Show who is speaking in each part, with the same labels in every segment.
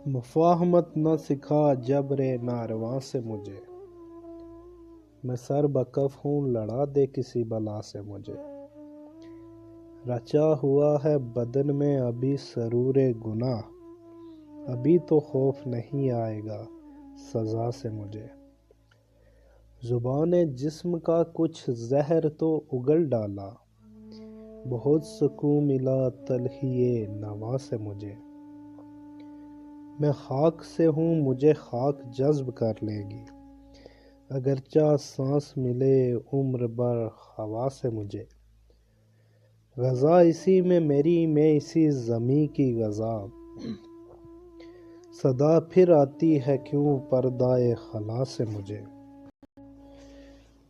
Speaker 1: مفاہمت نہ سکھا جبر نارواں سے مجھے، میں سر بکف ہوں لڑا دے کسی بلا سے مجھے۔ رچا ہوا ہے بدن میں ابھی سرور گناہ، ابھی تو خوف نہیں آئے گا سزا سے مجھے۔ زبان جسم کا کچھ زہر تو اگل ڈالا، بہت سکون ملا تلخی نوا سے مجھے۔ میں خاک سے ہوں مجھے خاک جذب کر لے گی، اگرچہ سانس ملے عمر بھر ہوا سے مجھے۔ غذا اسی میں میری میں اسی زمیں کی غذا، صدا پھر آتی ہے کیوں پردہ خلا سے مجھے۔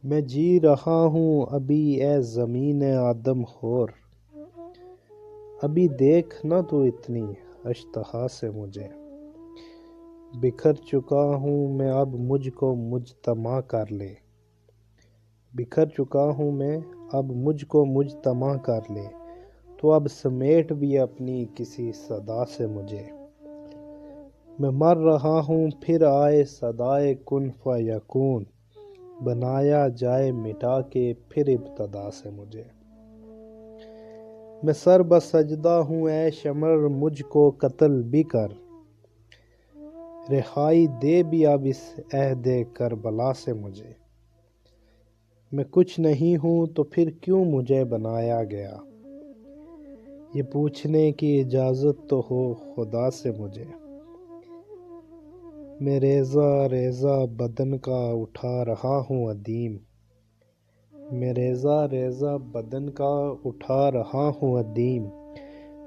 Speaker 1: میں جی رہا ہوں ابھی اے زمین آدم خور، ابھی دیکھ نہ تو اتنی اشتہا سے مجھے۔ بکھر چکا ہوں میں اب مجھ کو مجتمع کر لے، بکھر چکا ہوں میں اب مجھ کو مجتمع کر لے، تو اب سمیٹ بھی اپنی کسی صدا سے مجھے۔ میں مر رہا ہوں پھر آئے صدائے کن فیکون، بنایا جائے مٹا کے پھر ابتدا سے مجھے۔ میں سر بسجدہ ہوں اے شمر مجھ کو قتل بھی کر، رہائی دے بھی اب اس عہد کربلا سے مجھے۔ میں کچھ نہیں ہوں تو پھر کیوں مجھے بنایا گیا، یہ پوچھنے کی اجازت تو ہو خدا سے مجھے۔ میں ریزہ ریزہ بدن کا اٹھا رہا ہوں ادیم، میں ریزہ ریزہ بدن کا اٹھا رہا ہوں ادیم،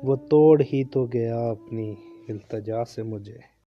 Speaker 1: وہ توڑ ہی تو گیا اپنی التجا سے مجھے۔